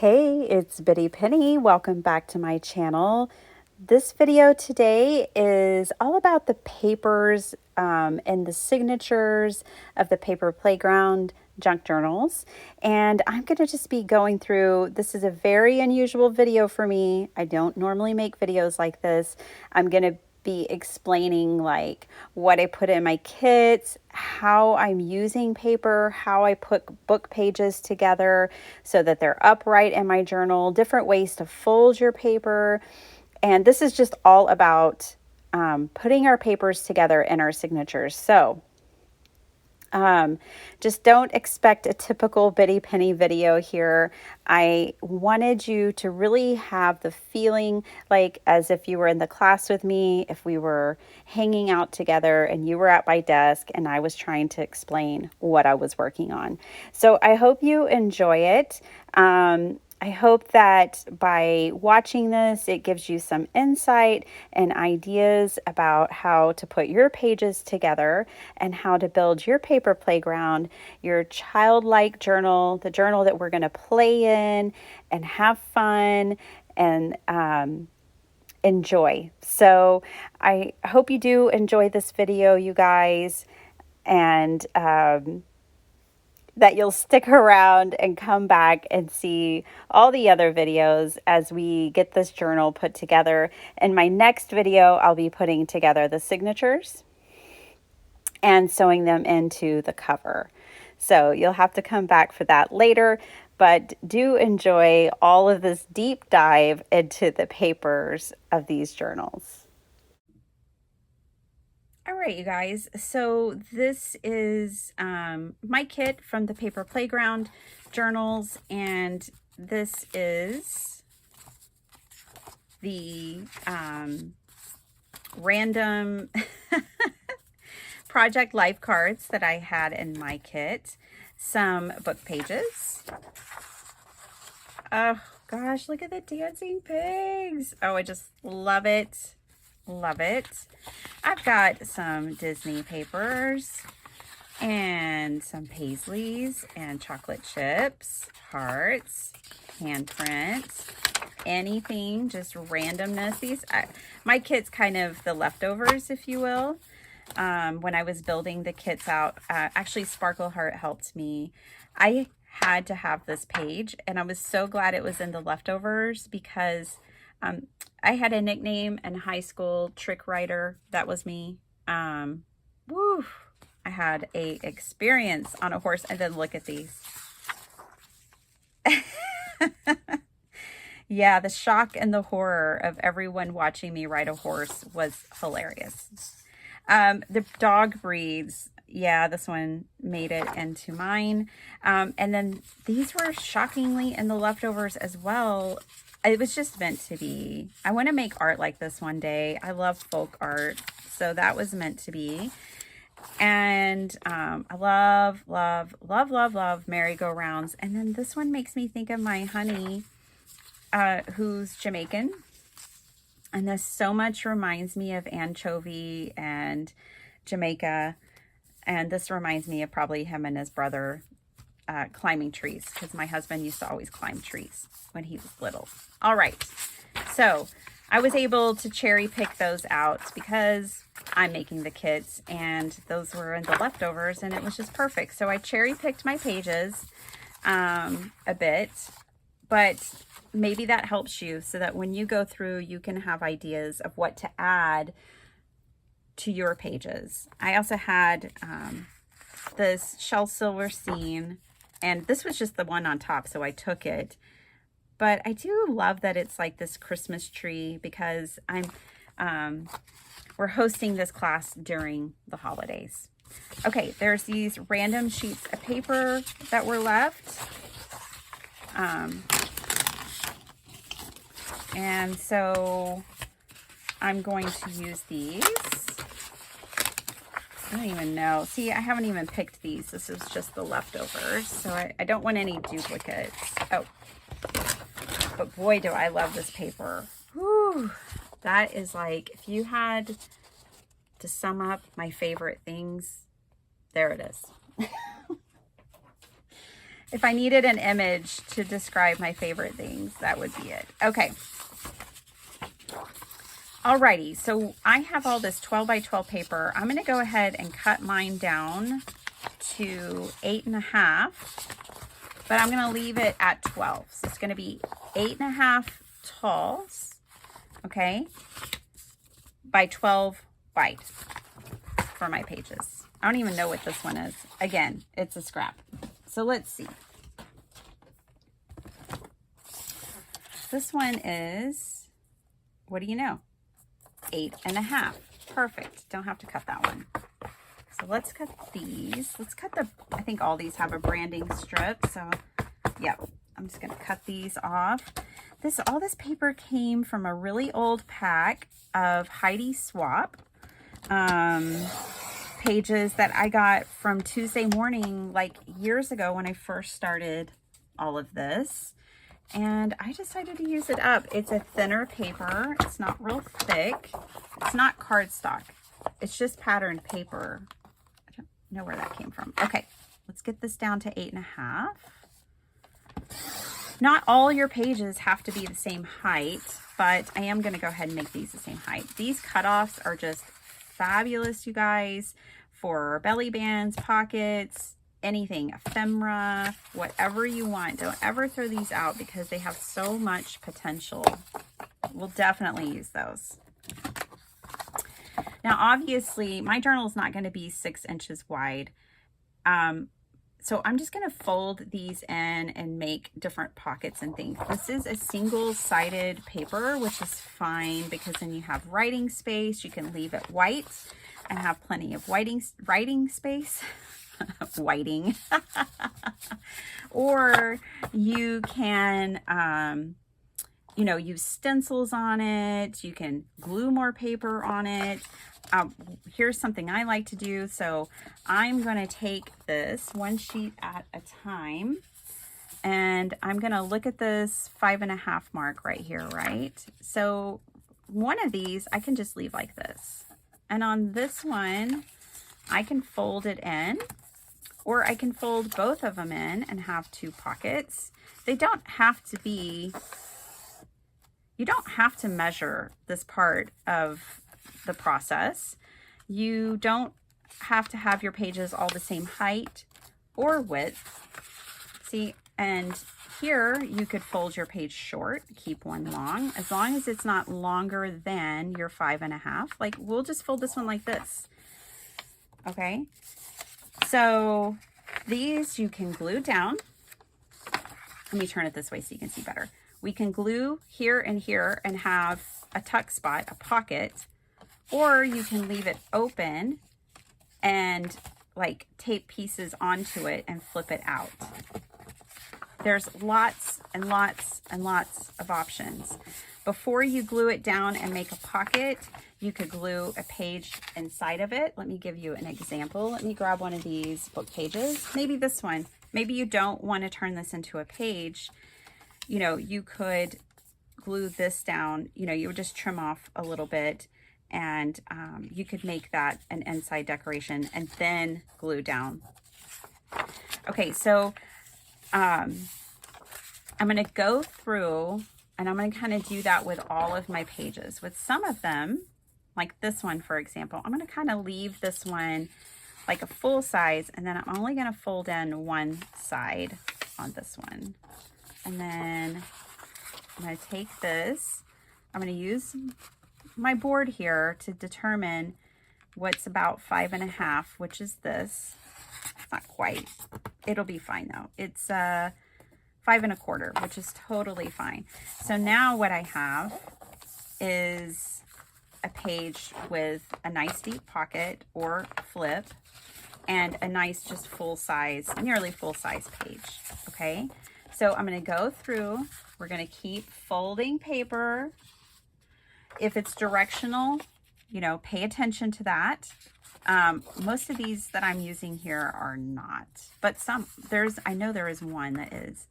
Hey, it's Biddy Penny. Welcome back to my channel. This video today is all about the papers and the signatures of the Paper Playground junk journals. And I'm going to just be going through, this is a very unusual video for me. I don't normally make videos like this. I'm going to be explaining like what I put in my kits, how I'm using paper, how I put book pages together so that they're upright in my journal, different ways to fold your paper. And this is just all about putting our papers together in our signatures. So just don't expect a typical Biddy Penny video here. I wanted you to really have the feeling like as if you were in the class with me, if we were hanging out together and you were at my desk and I was trying to explain what I was working on. So I hope you enjoy it. I hope that by watching this, it gives you some insight and ideas about how to put your pages together and how to build your paper playground, your childlike journal, the journal that we're going to play in and have fun and enjoy. So I hope you do enjoy this video, you guys, and that you'll stick around and come back and see all the other videos as we get this journal put together. In my next video, I'll be putting together the signatures and sewing them into the cover. So you'll have to come back for that later, but do enjoy all of this deep dive into the papers of these journals. All right, you guys, so this is my kit from the Paper Playground journals, and this is the random project life cards that I had in my kit, some book pages. Oh gosh, look at the dancing pigs. Oh, I just love it. Love it. I've got some Disney papers and some Paisleys and chocolate chips, hearts, handprints, anything, just randomness. My kit's kind of the leftovers, if you will. When I was building the kits out, actually Sparkle Heart helped me. I had to have this page and I was so glad it was in the leftovers because I had a nickname in high school, Trick Writer. That was me. Woo! I had a experience on a horse, and then look at these. Yeah, the shock and the horror of everyone watching me ride a horse was hilarious. The dog breeds. Yeah, this one made it into mine. And then these were shockingly in the leftovers as well. It was just meant to be. I want to make art like this one day. I love folk art, so that was meant to be. And I love merry-go-rounds. And then this one makes me think of my honey, who's Jamaican. And this so much reminds me of anchovy and Jamaica. And this reminds me of probably him and his brother climbing trees, because my husband used to always climb trees when he was little. All right, so I was able to cherry pick those out because I'm making the kits and those were in the leftovers and it was just perfect. So I cherry picked my pages a bit, but maybe that helps you so that when you go through, you can have ideas of what to add to your pages. I also had this shell silver scene, and this was just the one on top, so I took it. But I do love that it's like this Christmas tree because we're hosting this class during the holidays. Okay, there's these random sheets of paper that were left. And so I'm going to use these. I don't even know. See, I haven't even picked these. This is just the leftovers. So I don't want any duplicates. Oh, but boy, do I love this paper. Whew. That is like, if you had to sum up my favorite things, there it is. If I needed an image to describe my favorite things, that would be it. Okay. Alrighty, so I have all this 12 by 12 paper. I'm gonna go ahead and cut mine down to 8.5, but I'm gonna leave it at 12. So it's gonna be 8.5 tall, okay, by 12 wide for my pages. I don't even know what this one is. Again, it's a scrap. So let's see. This one is, what do you know? 8.5. Perfect. Don't have to cut that one. So let's cut these. Let's cut the, I think all these have a branding strip. So yeah, I'm just going to cut these off. All this paper came from a really old pack of Heidi Swapp pages that I got from Tuesday Morning like years ago when I first started all of this. And I decided to use it up. It's a thinner paper. It's not real thick. It's not cardstock. It's just patterned paper. I don't know where that came from. Okay, let's get this down to 8.5. Not all your pages have to be the same height, but I am going to go ahead and make these the same height. These cutoffs are just fabulous, you guys, for belly bands, pockets, anything, ephemera, whatever you want. Don't ever throw these out because they have so much potential. We'll definitely use those. Now, obviously, my journal is not going to be 6 inches wide. So I'm just going to fold these in and make different pockets and things. This is a single-sided paper, which is fine because then you have writing space. You can leave it white and have plenty of writing space. Whiting. Or you can, you know, use stencils on it. You can glue more paper on it. Here's something I like to do. So I'm going to take this one sheet at a time, and I'm going to look at this 5.5 mark right here, right? So one of these I can just leave like this. And on this one, I can fold it in, or I can fold both of them in and have 2 pockets. They don't have to be, you don't have to measure this part of the process. You don't have to have your pages all the same height or width. See, and here you could fold your page short, keep one long, as long as it's not longer than your 5.5. Like, we'll just fold this one like this. Okay. So these you can glue down. Let me turn it this way so you can see better. We can glue here and have a tuck spot, a pocket, or you can leave it open and like tape pieces onto it and flip it out. There's lots and lots and lots of options. Before you glue it down and make a pocket, you could glue a page inside of it. Let me give you an example. Let me grab one of these book pages. Maybe this one. Maybe you don't want to turn this into a page. You know, you could glue this down. You know, you would just trim off a little bit, and you could make that an inside decoration and then glue down. Okay, so I'm going to go through and I'm going to kind of do that with all of my pages. With some of them, like this one, for example, I'm going to kind of leave this one like a full size, and then I'm only going to fold in one side on this one. And then I'm going to take this, I'm going to use my board here to determine what's about 5.5, which is this. It's not quite, it'll be fine though. It's 5.25, which is totally fine. So now what I have is a page with a nice deep pocket or flip and a nice just full size, nearly full size page. Okay, so I'm going to go through, we're going to keep folding paper. If it's directional, you know, pay attention to that. Most of these that I'm using here are not, but some, I know there is one that is.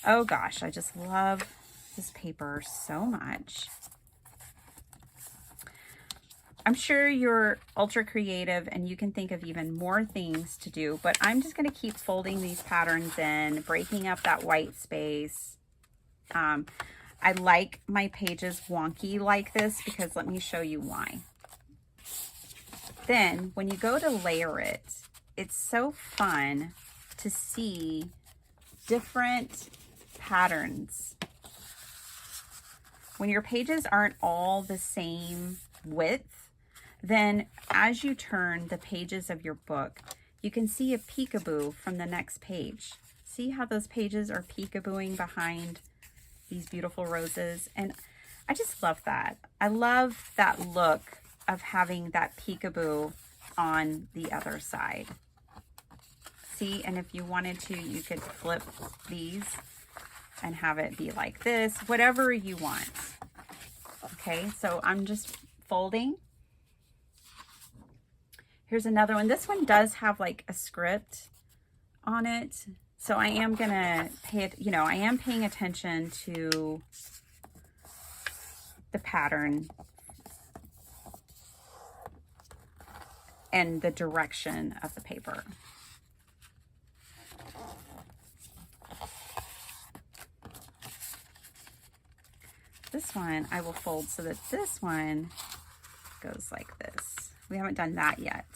Oh gosh, I just love this paper so much. I'm sure you're ultra creative and you can think of even more things to do, but I'm just going to keep folding these patterns in, breaking up that white space. I like my pages wonky like this because let me show you why. Then when you go to layer it, it's so fun to see different patterns. When your pages aren't all the same width, then as you turn the pages of your book, you can see a peekaboo from the next page. See how those pages are peekabooing behind these beautiful roses? And I just love that. I love that look of having that peekaboo on the other side. See, and if you wanted to, you could flip these and have it be like this, whatever you want. Okay, so I'm just folding. Here's another one. This one does have like a script on it. So I am gonna pay it, you know, I am paying attention to the pattern and the direction of the paper. This one I will fold so that this one goes like this. We haven't done that yet.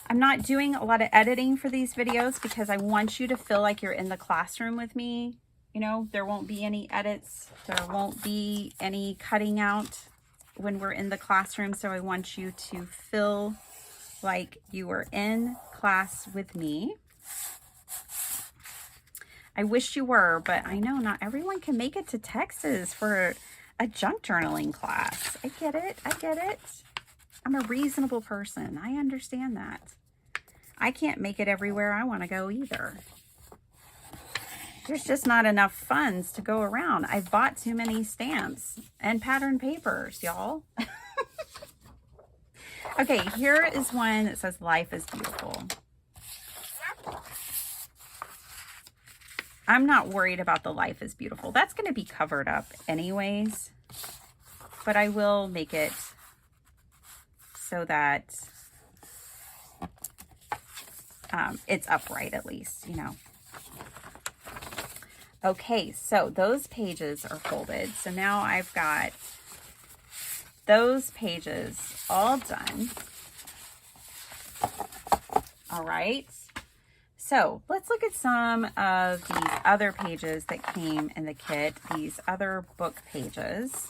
I'm not doing a lot of editing for these videos because I want you to feel like you're in the classroom with me. You know, there won't be any edits. There won't be any cutting out when we're in the classroom. So I want you to feel like you are in class with me. I wish you were, but I know not everyone can make it to Texas for a junk journaling class. I get it. I get it. I'm a reasonable person. I understand that. I can't make it everywhere I want to go either. There's just not enough funds to go around. I've bought too many stamps and pattern papers, y'all. Okay, here is one that says life is beautiful. I'm not worried about the life is beautiful. That's going to be covered up anyways, but I will make it so that it's upright at least, you know. Okay, so those pages are folded. So now I've got those pages all done. All right. So let's look at some of these other pages that came in the kit, these other book pages.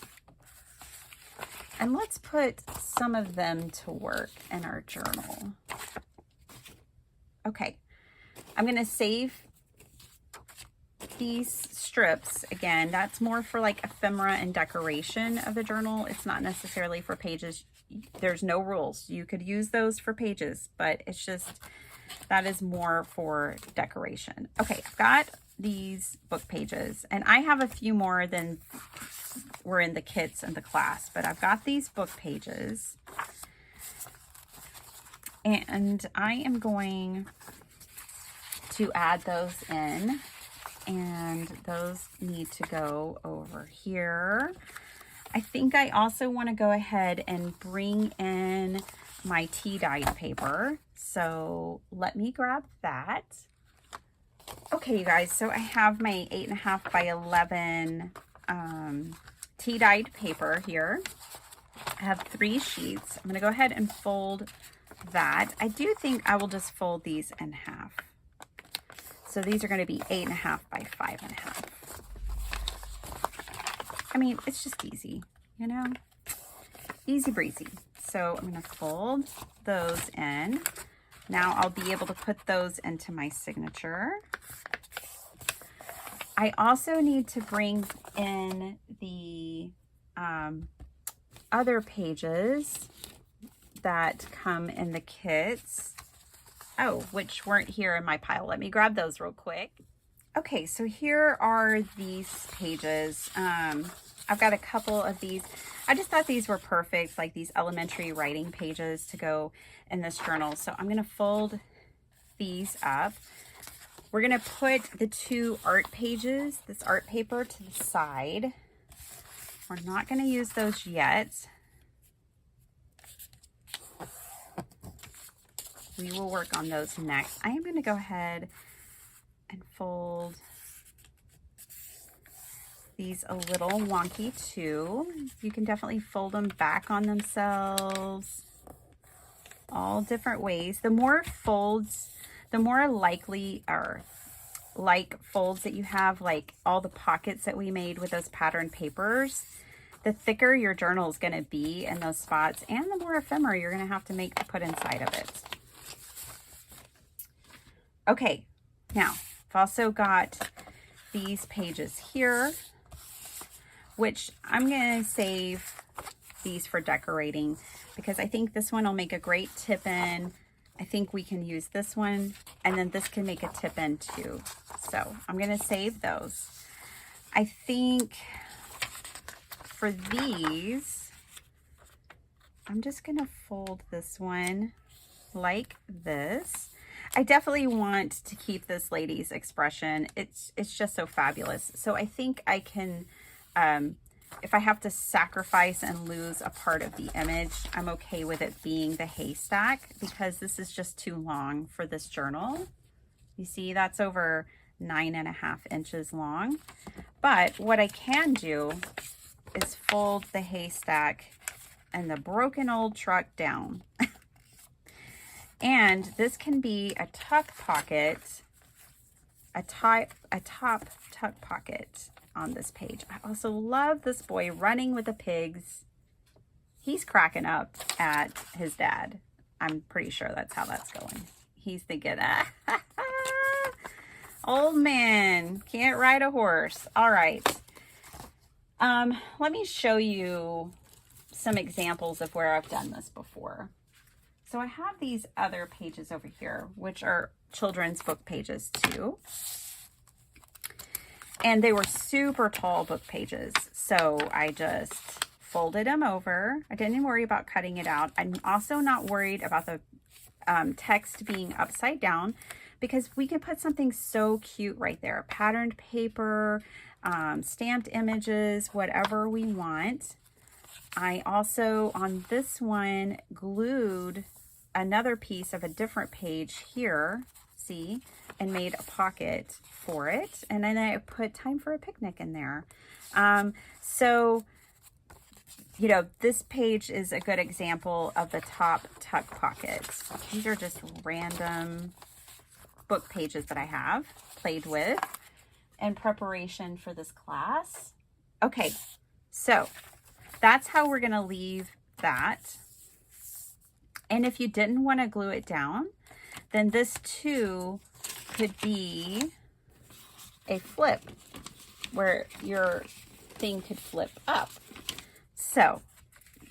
And let's put some of them to work in our journal. Okay, I'm going to save these strips. Again, that's more for like ephemera and decoration of the journal. It's not necessarily for pages. There's no rules. You could use those for pages, but it's just, that is more for decoration. Okay, I've got these book pages, and I have a few more than were in the kits in the class, but I've got these book pages, and I am going to add those in, and those need to go over here. I think I also want to go ahead and bring in my tea dyed paper. So let me grab that. Okay, you guys, so I have my 8.5 by 11 tea dyed paper here. I have 3 sheets. I'm going to go ahead and fold that. I do think I will just fold these in half. So these are going to be 8.5 by 5.5. I mean, it's just easy, you know, easy breezy. So I'm going to fold those in. Now I'll be able to put those into my signature. I also need to bring in the other pages that come in the kits. Oh, which weren't here in my pile. Let me grab those real quick. Okay, so here are these pages. I've got a couple of these. I just thought these were perfect, like these elementary writing pages to go in this journal. So I'm going to fold these up. We're going to put the two art pages, this art paper, to the side. We're not going to use those yet. We will work on those next. I am going to go ahead and fold these a little wonky too. You can definitely fold them back on themselves, all different ways. The more folds, the more likely or like folds that you have, like all the pockets that we made with those pattern papers, the thicker your journal is going to be in those spots, and the more ephemera you're going to have to make to put inside of it. Okay, now I've also got these pages here, which I'm going to save these for decorating because I think this one will make a great tip-in. I think we can use this one, and then this can make a tip-in too. So I'm going to save those. I think for these, I'm just going to fold this one like this. I definitely want to keep this lady's expression. It's just so fabulous. So I think I can, if I have to sacrifice and lose a part of the image, I'm okay with it being the haystack because this is just too long for this journal. You see, that's over 9.5 inches long. But what I can do is fold the haystack and the broken old truck down. And this can be a tuck pocket, a top tuck pocket on this page. I also love this boy running with the pigs. He's cracking up at his dad. I'm pretty sure that's how that's going. He's thinking, old man, can't ride a horse. All right. Let me show you some examples of where I've done this before. So I have these other pages over here, which are children's book pages too. And they were super tall book pages. So I just folded them over. I didn't worry about cutting it out. I'm also not worried about the text being upside down because we can put something so cute right there. Patterned paper, stamped images, whatever we want. I also, on this one, glued another piece of a different page here, see, and made a pocket for it. And then I put time for a picnic in there. So, you know, this page is a good example of the top tuck pockets. These are just random book pages that I have played with in preparation for this class. Okay, so that's how we're going to leave that. And if you didn't want to glue it down, then this too could be a flip where your thing could flip up. So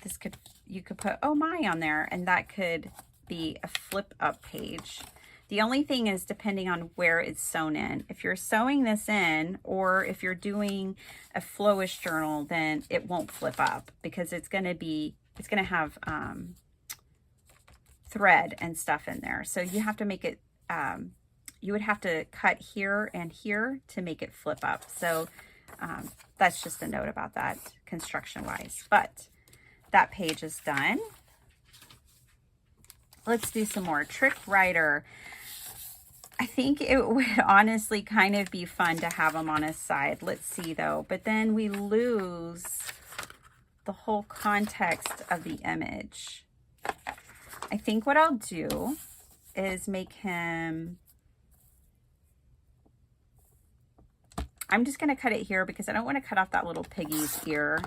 this could, you could put oh my on there, and that could be a flip up page. The only thing is depending on where it's sewn in. If you're sewing this in, or if you're doing a flowish journal, then it won't flip up because it's going to have thread and stuff in there. So you have to make it, you would have to cut here and here to make it flip up. So that's just a note about that construction wise. But that page is done. Let's do some more. Trick Writer. I think it would honestly kind of be fun to have them on his side. Let's see though. But then we lose the whole context of the image. I think what I'll do is make him, I'm just going to cut it here because I don't want to cut off that little piggy's ear.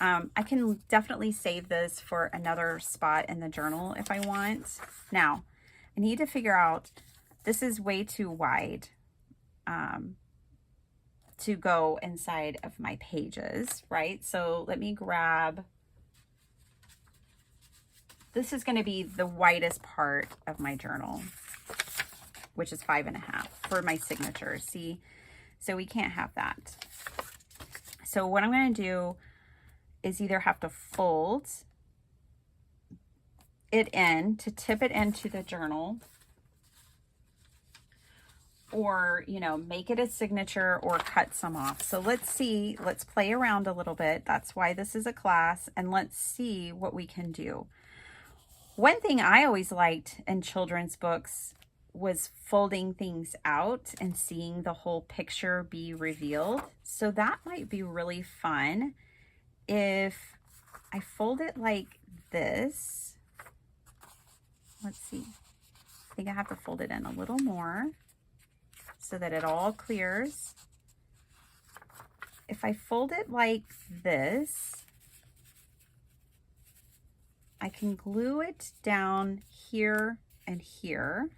I can definitely save this for another spot in the journal if I want. Now, I need to figure out, this is way too wide to go inside of my pages, right? So let me grab, this is going to be the widest part of my journal, which is 5.5 for my signature. See, so we can't have that. So what I'm going to do is either have to fold it in to tip it into the journal, or, you know, make it a signature or cut some off. So let's see, let's play around a little bit. That's why this is a class, and let's see what we can do. One thing I always liked in children's books was folding things out and seeing the whole picture be revealed. So that might be really fun if I fold it like this. Let's see. I think I have to fold it in a little more so that it all clears. If I fold it like this, I can glue it down here and here.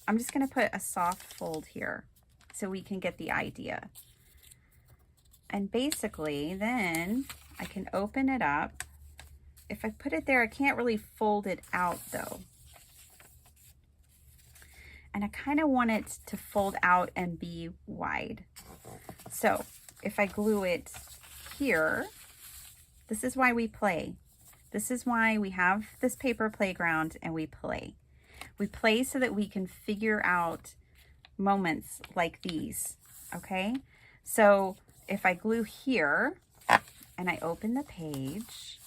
I'm just going to put a soft fold here so we can get the idea. And basically then I can open it up. If I put it there, I can't really fold it out though. And I kind of want it to fold out and be wide. So if I glue it here, this is why we play. This is why we have this paper playground and we play. We play so that we can figure out moments like these, okay? So if I glue here and I open the page,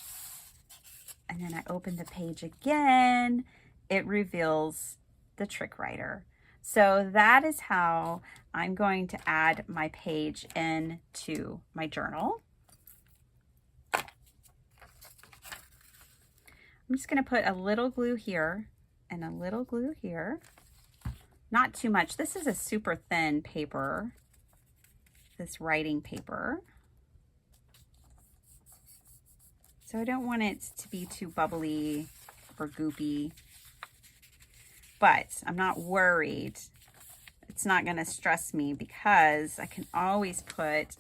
and then I open the page again, it reveals the trick writer. So that is how I'm going to add my page into my journal. I'm just going to put a little glue here and a little glue here. Not too much. This is a super thin paper, this writing paper. So I don't want it to be too bubbly or goopy, but I'm not worried. It's not going to stress me because I can always put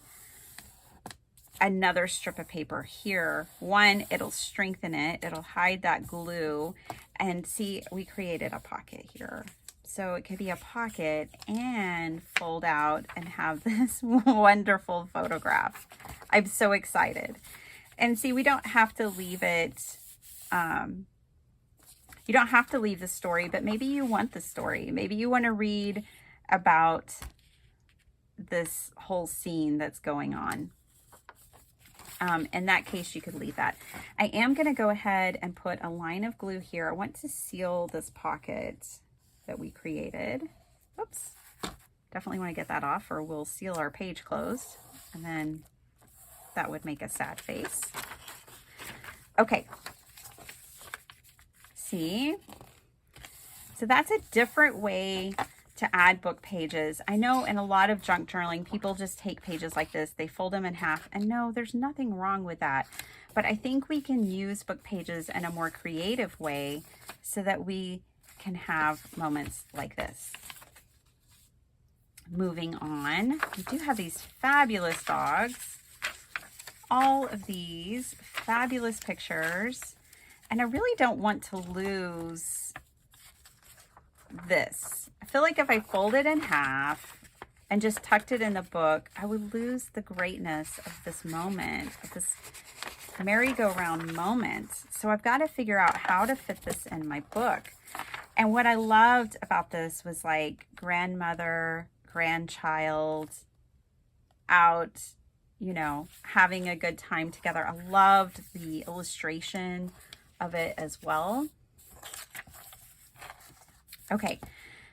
another strip of paper here. One, it'll strengthen it. It'll hide that glue. And see, we created a pocket here. So it could be a pocket and fold out and have this wonderful photograph. I'm so excited. And see, we don't have to leave it, you don't have to leave the story, but maybe you want the story. Maybe you want to read about this whole scene that's going on. In that case, you could leave that. I am going to go ahead and put a line of glue here. I want to seal this pocket that we created. Oops. Definitely want to get that off or we'll seal our page closed. And then that would make a sad face. Okay. See? So that's a different way to add book pages. I know in a lot of junk journaling, people just take pages like this, they fold them in half, and no, there's nothing wrong with that. But I think we can use book pages in a more creative way so that we can have moments like this. Moving on, we do have these fabulous dogs. All of these fabulous pictures. And I really don't want to lose this. I feel like if I fold it in half and just tucked it in the book, I would lose the greatness of this moment, of this merry-go-round moment. So I've got to figure out how to fit this in my book. And what I loved about this was like grandmother, grandchild, out, you know, having a good time together. I loved the illustration of it as well. Okay,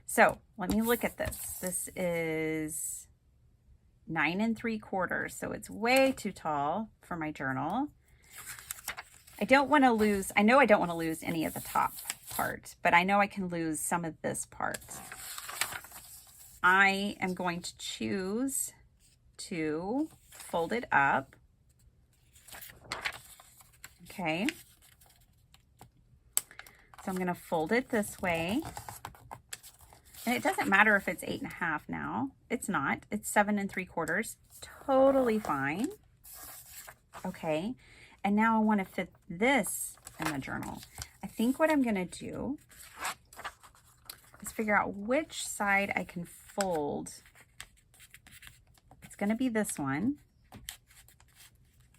so let me look at this. This is 9 3/4, so it's way too tall for my journal. I don't want to lose, I know I don't want to lose any of the top part, but I know I can lose some of this part. I am going to choose to fold it up. Okay. So I'm going to fold it this way. And it doesn't matter if it's 8 1/2 now. It's not. It's 7 3/4. Totally fine. Okay. And now I want to fit this in the journal. I think what I'm going to do is figure out which side I can fold. It's going to be this one.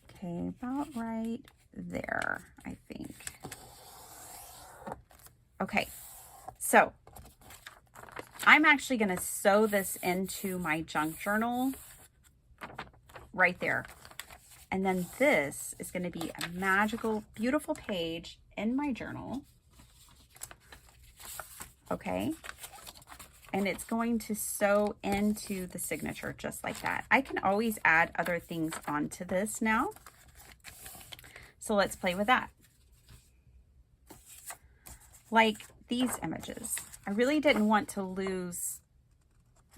Okay, about right there, I think. Okay, so I'm actually going to sew this into my junk journal right there. And then this is going to be a magical, beautiful page in my journal. Okay. And it's going to sew into the signature just like that. I can always add other things onto this now. So let's play with that. Like these images. I really didn't want to lose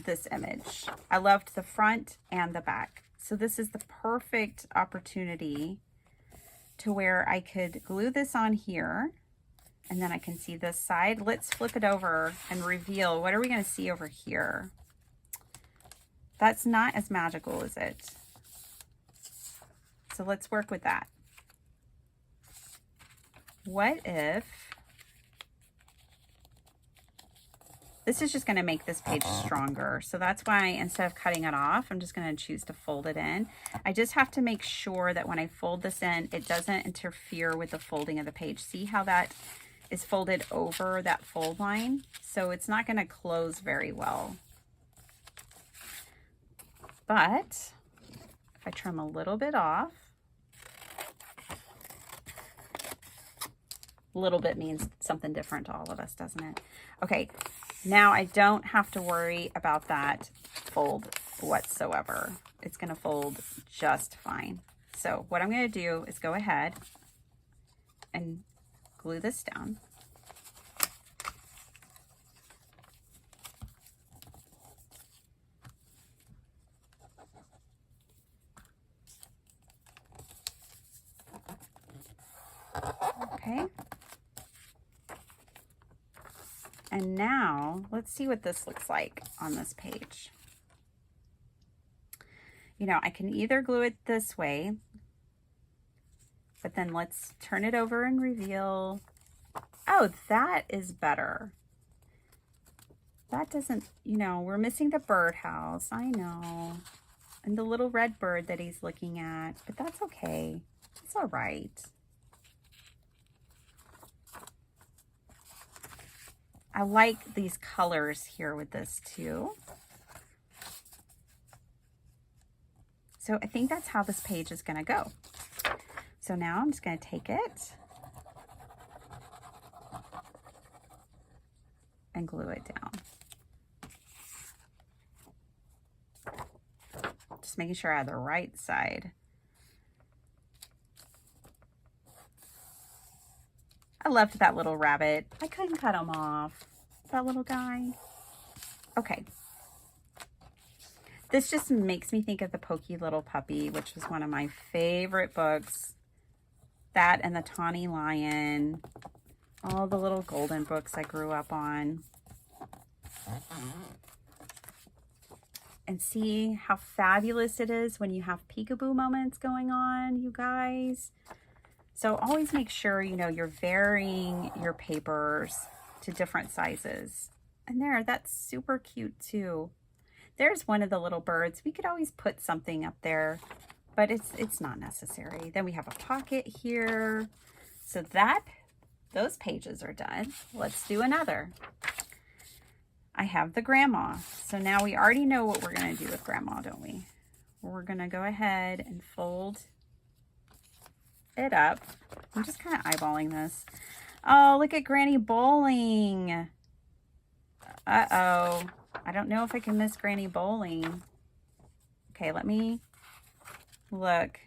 this image. I loved the front and the back. So this is the perfect opportunity to where I could glue this on here. And then I can see this side. Let's flip it over and reveal. What are we going to see over here? That's not as magical, is it? So let's work with that. What if... This is just going to make this page stronger. So that's why instead of cutting it off, I'm just going to choose to fold it in. I just have to make sure that when I fold this in, it doesn't interfere with the folding of the page. See how that is folded over that fold line? So it's not going to close very well. But if I trim a little bit off, a little bit means something different to all of us, doesn't it? Okay, now I don't have to worry about that fold whatsoever. It's going to fold just fine. So what I'm going to do is go ahead and glue this down. Okay. And now let's see what this looks like on this page. You know, I can either glue it this way, but then let's turn it over and reveal. Oh, that is better. That doesn't, you know, we're missing the birdhouse. I know. And the little red bird that he's looking at, but that's okay. It's all right. I like these colors here with this too. So I think that's how this page is going to go. So now I'm just going to take it and glue it down. Just making sure I have the right side. I loved that little rabbit. I couldn't cut him off. That little guy. Okay. This just makes me think of The Pokey Little Puppy, which was one of my favorite books. That and The Tawny Lion. All the little golden books I grew up on. And see how fabulous it is when you have peekaboo moments going on, you guys. So always make sure, you know, you're varying your papers to different sizes. And there, that's super cute too. There's one of the little birds. We could always put something up there, but it's not necessary. Then we have a pocket here. So those pages are done. Let's do another. I have the grandma. So now we already know what we're going to do with grandma, don't we? We're going to go ahead and fold it up. I'm just kind of eyeballing this. Oh, look at Granny Bowling. Uh-oh. I don't know if I can miss Granny Bowling. Okay, let me look.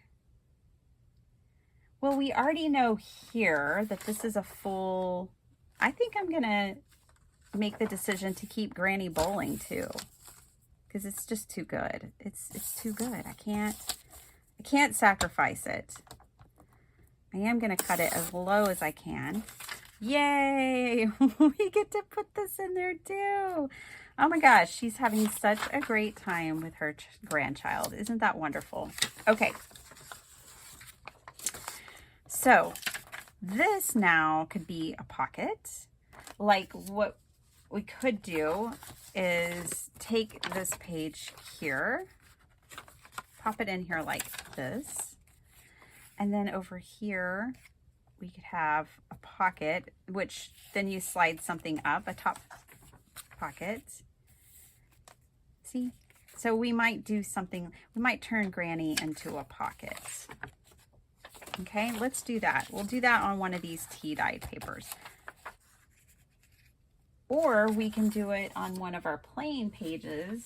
Well, we already know here that this is a full... I think I'm going to make the decision to keep Granny Bowling too, because it's just too good. It's too good. I can't sacrifice it. I am going to cut it as low as I can. Yay! We get to put this in there too. Oh my gosh, she's having such a great time with her grandchild. Isn't that wonderful? Okay. So this now could be a pocket. Like what we could do is take this page here, pop it in here like this. And then over here, we could have a pocket, which then you slide something up, a top pocket. See? So we might do something, we might turn Granny into a pocket. Okay, let's do that. We'll do that on one of these tea-dyed papers. Or we can do it on one of our plain pages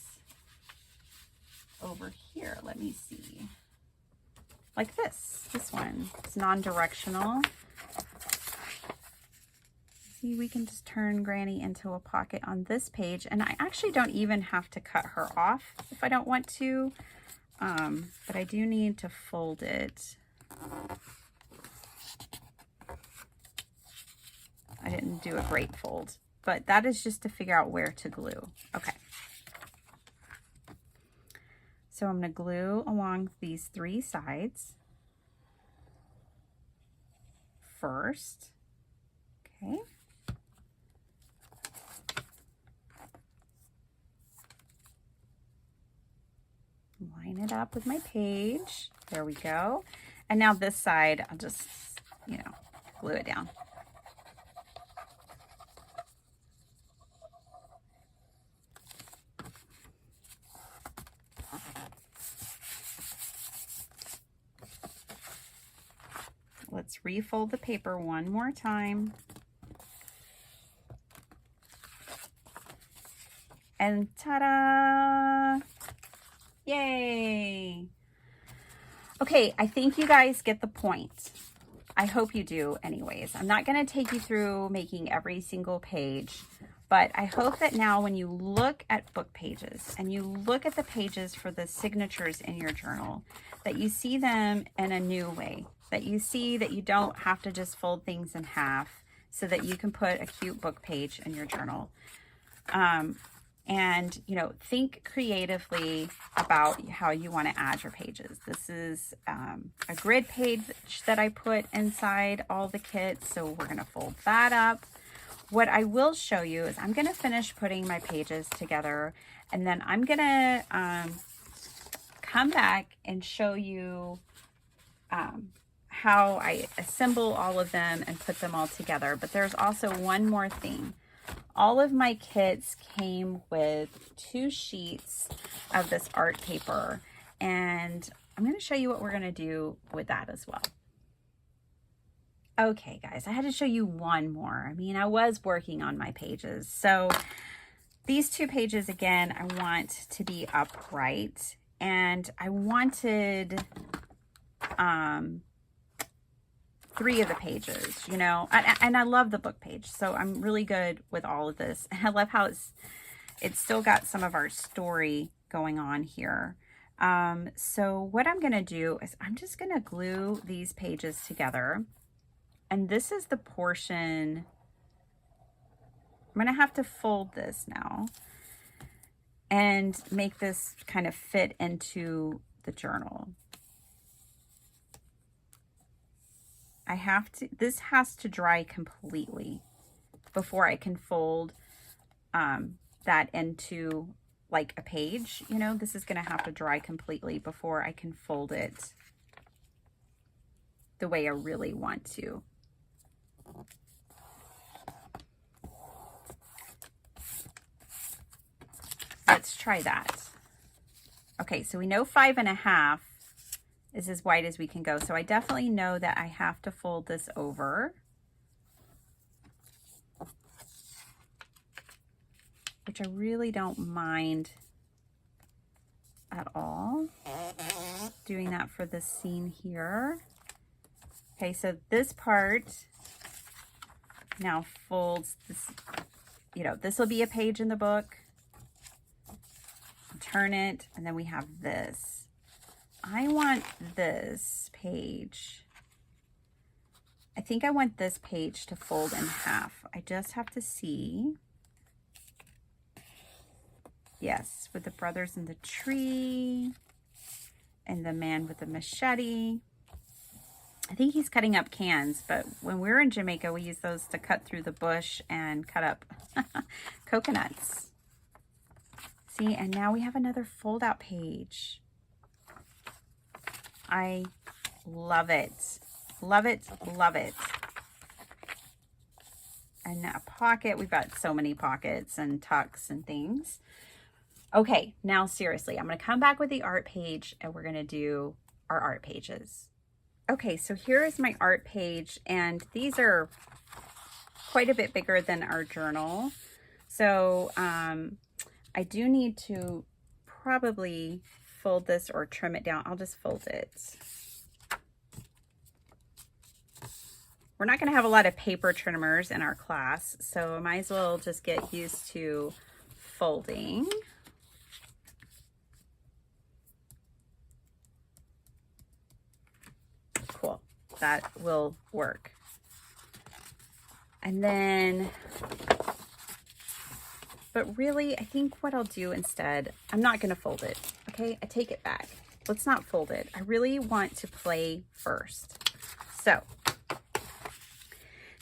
over here. Let me see. Like this one. It's non-directional. See, we can just turn Granny into a pocket on this page. And I actually don't even have to cut her off if I don't want to. But I do need to fold it. I didn't do a great fold, but that is just to figure out where to glue. Okay. So I'm going to glue along these 3 sides first. Okay. Line it up with my page. There we go. And now this side, I'll just, you know, glue it down. Let's refold the paper one more time. And ta-da! Yay! Okay, I think you guys get the point. I hope you do anyways. I'm not going to take you through making every single page, but I hope that now when you look at book pages and you look at the pages for the signatures in your journal, that you see them in a new way, that you see that you don't have to just fold things in half so that you can put a cute book page in your journal. And, you know, think creatively about how you want to add your pages. This is a grid page that I put inside all the kits. So we're going to fold that up. What I will show you is I'm going to finish putting my pages together. And then I'm going to come back and show you how I assemble all of them and put them all together. But there's also one more thing. All of my kits came with 2 sheets of this art paper, and I'm going to show you what we're going to do with that as well. Okay, guys, I had to show you one more. I mean, I was working on my pages. So these 2 pages, again, I want to be upright, and I wanted 3 of the pages, you know, and I love the book page, so I'm really good with all of this. And I love how it's still got some of our story going on here. So what I'm going to do is I'm just going to glue these pages together. And this is the portion, I'm going to have to fold this now and make this kind of fit into the journal. This has to dry completely before I can fold that into like a page. You know, this is going to have to dry completely before I can fold it the way I really want to. Let's try that. Okay, so we know 5.5 is as wide as we can go. So I definitely know that I have to fold this over, which I really don't mind at all doing that for this scene here. Okay, so this part now folds this, you know, this will be a page in the book. Turn it, and then we have this. I want this page. I think I want this page to fold in half. I just have to see. Yes, with the brothers in the tree and the man with the machete. I think he's cutting up cans, but when we're in Jamaica, we use those to cut through the bush and cut up coconuts. See, and now we have another fold out page. I love it. Love it, love it. and a pocket. We've got so many pockets and tucks and things. Okay, now seriously, I'm going to come back with the art page and we're going to do our art pages. Okay, so here is my art page, and these are quite a bit bigger than our journal. So I do need to probably fold this or trim it down. I'll just fold it. We're not going to have a lot of paper trimmers in our class, so I might as well just get used to folding. Cool, that will work. And then, but really, I think what I'll do instead, I'm not going to fold it, okay? I take it back. Let's not fold it. I really want to play first. So,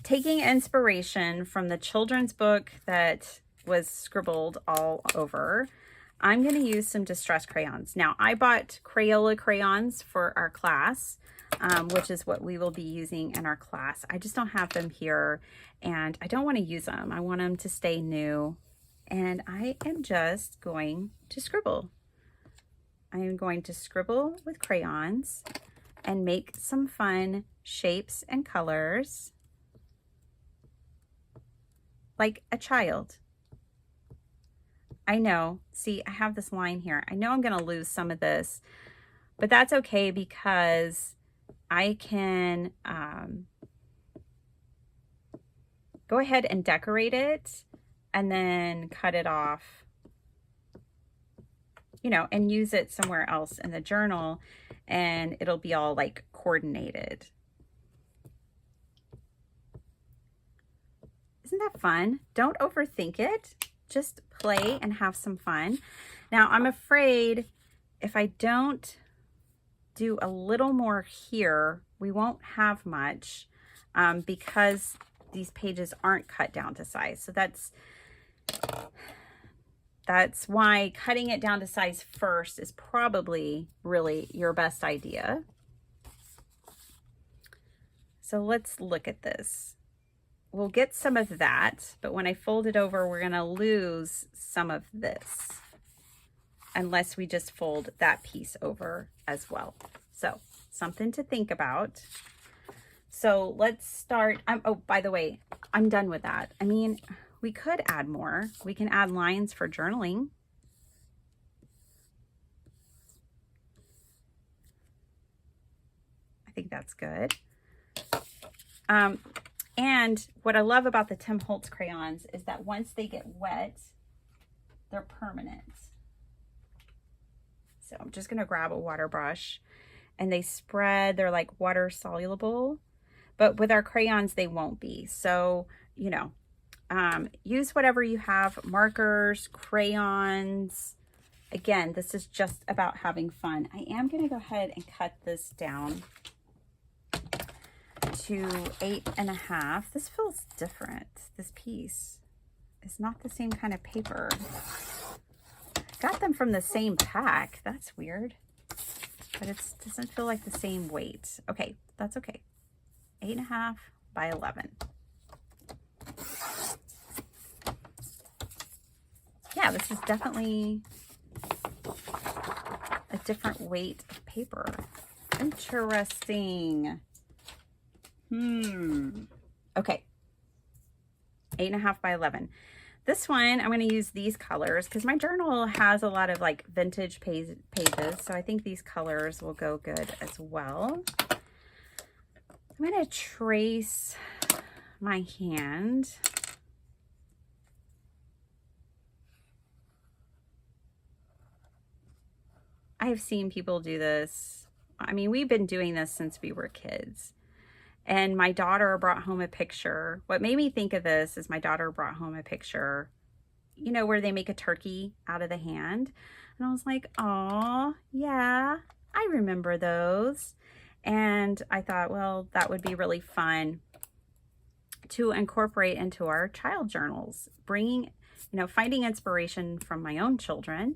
taking inspiration from the children's book that was scribbled all over, I'm going to use some distress crayons. Now, I bought Crayola crayons for our class, which is what we will be using in our class. I just don't have them here, and I don't want to use them. I want them to stay new, and I am just going to scribble. I am going to scribble with crayons and make some fun shapes and colors like a child. I know, see, I have this line here. I know I'm going to lose some of this, but that's okay because I can go ahead and decorate it and then cut it off, you know, and use it somewhere else in the journal, and it'll be all like coordinated. Isn't that fun? Don't overthink it. Just play and have some fun. Now, I'm afraid if I don't do a little more here, we won't have much because these pages aren't cut down to size. So that's why cutting it down to size first is probably really your best idea. So let's look at this. We'll get some of that, but when I fold it over, we're going to lose some of this unless we just fold that piece over as well. So something to think about. So let's start. Oh, by the way, I'm done with that. I mean, we could add more. We can add lines for journaling. I think that's good. And what I love about the Tim Holtz crayons is that once they get wet, they're permanent. So I'm just going to grab a water brush, and they spread. They're like water soluble, but with our crayons, they won't be. So, you know, use whatever you have, markers, crayons. Again, this is just about having fun. I am going to go ahead and cut this down to 8.5. This feels different. This piece is not the same kind of paper. Got them from the same pack. That's weird, but it doesn't feel like the same weight. Okay, that's okay. 8.5 by 11. Yeah, this is definitely a different weight of paper. Interesting. Okay. 8.5 by 11. This one, I'm going to use these colors because my journal has a lot of like vintage pages. So I think these colors will go good as well. I'm going to trace my hand. I have seen people do this. I mean, we've been doing this since we were kids. And my daughter brought home a picture. What made me think of this is my daughter brought home a picture, you know, where they make a turkey out of the hand. And I was like, oh, yeah, I remember those. And I thought, well, that would be really fun to incorporate into our child journals, bringing, you know, finding inspiration from my own children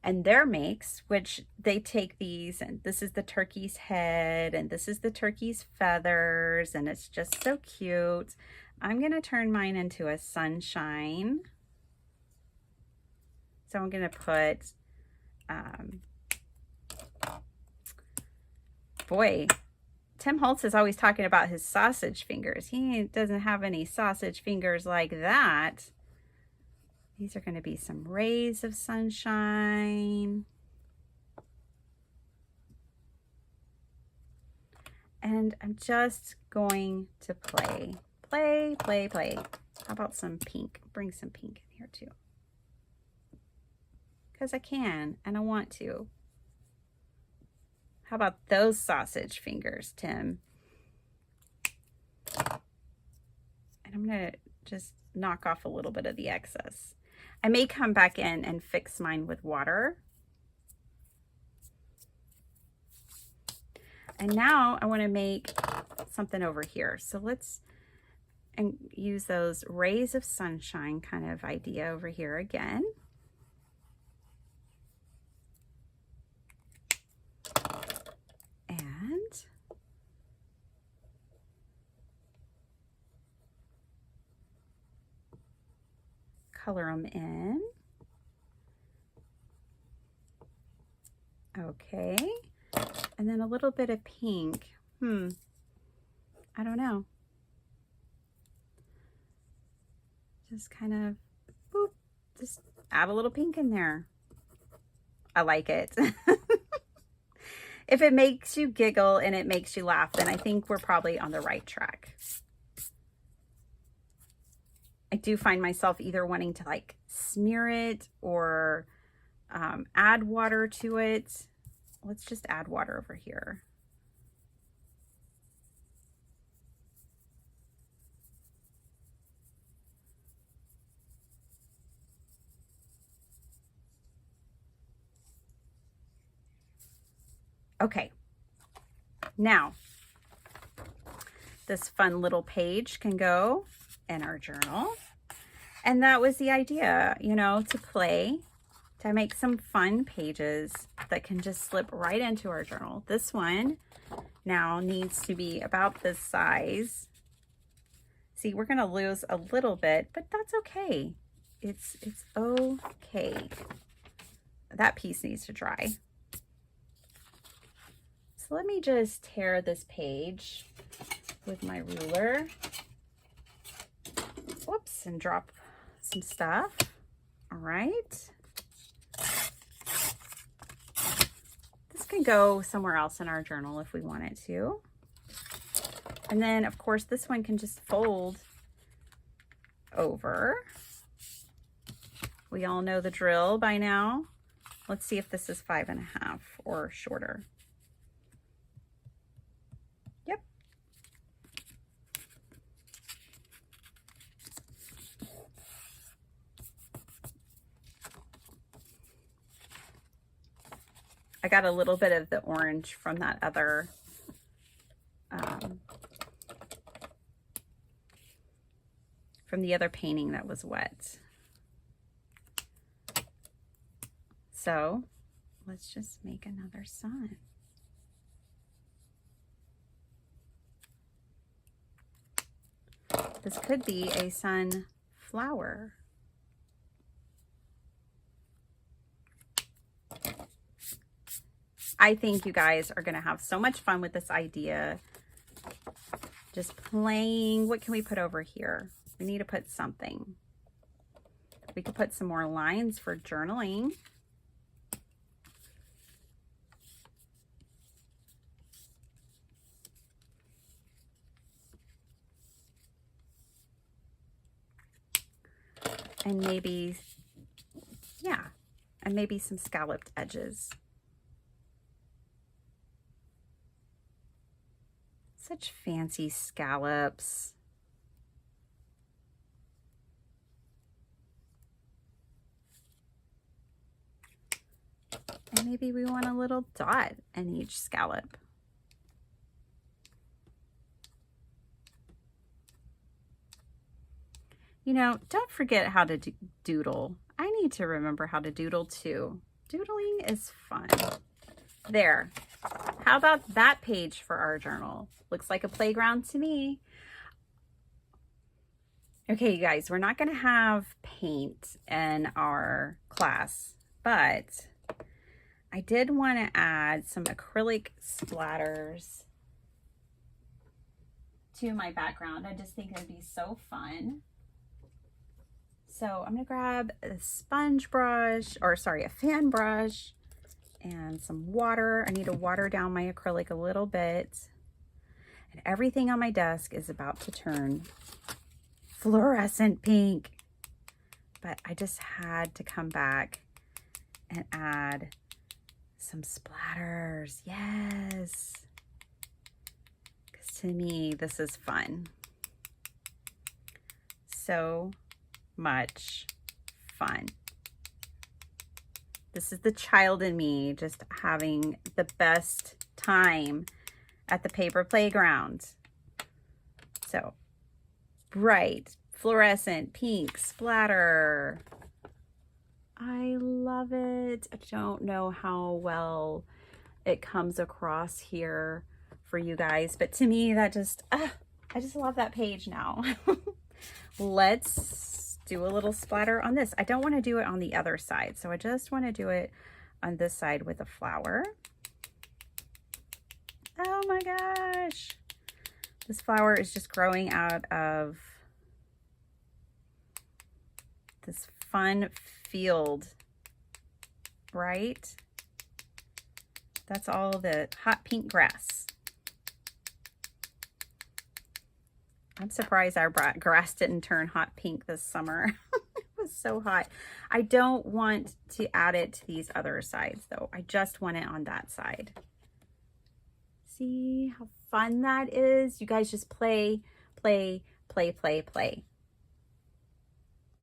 and their makes, which they take these, and this is the turkey's head, and this is the turkey's feathers, and it's just so cute. I'm going to turn mine into a sunshine. So I'm going to put, boy, Tim Holtz is always talking about his sausage fingers. He doesn't have any sausage fingers like that. These are going to be some rays of sunshine. And I'm just going to play. Play, play, play. How about some pink? Bring some pink in here too. Because I can and I want to. How about those sausage fingers, Tim? And I'm going to just knock off a little bit of the excess. I may come back in and fix mine with water. And now I want to make something over here. So let's use those rays of sunshine kind of idea over here again. And color them in. Okay. And then a little bit of pink. I don't know. Just kind of, boop, just add a little pink in there. I like it. If it makes you giggle and it makes you laugh, then I think we're probably on the right track. I do find myself either wanting to like smear it or add water to it. Let's just add water over here. Okay, now this fun little page can go in our journal. And that was the idea, you know, to play, to make some fun pages that can just slip right into our journal. This one now needs to be about this size. See, we're going to lose a little bit, but that's okay. It's okay. That piece needs to dry. So let me just tear this page with my ruler. Whoops, and drop some stuff. All right. This can go somewhere else in our journal if we want it to. And then, of course, this one can just fold over. We all know the drill by now. Let's see if this is 5.5 or shorter. Yep. I got a little bit of the orange from that other from the other painting that was wet. So let's just make another sun. This could be a sunflower. I think you guys are going to have so much fun with this idea. Just playing. What can we put over here? We need to put something. We could put some more lines for journaling. And maybe, yeah, and maybe some scalloped edges. Such fancy scallops. And maybe we want a little dot in each scallop. You know, don't forget how to doodle. I need to remember how to doodle too. Doodling is fun. There. How about that page for our journal? Looks like a playground to me. Okay, you guys, we're not going to have paint in our class, but I did want to add some acrylic splatters to my background. I just think it'd be so fun. So I'm going to grab a sponge brush, or sorry, a fan brush, and some water. I need to water down my acrylic a little bit. And everything on my desk is about to turn fluorescent pink. But I just had to come back and add some splatters. Yes. Because to me, this is fun. So much fun. This is the child in me just having the best time at the paper playground. So bright, fluorescent, pink splatter. I love it. I don't know how well it comes across here for you guys, but to me that just, I just love that page now. Let's do a little splatter on this. I don't want to do it on the other side, so I just want to do it on this side with a flower. Oh my gosh. This flower is just growing out of this fun field, right? That's all the hot pink grass. I'm surprised our grass didn't turn hot pink this summer. It was so hot. I don't want to add it to these other sides though. I just want it on that side. See how fun that is? You guys just play, play, play, play, play.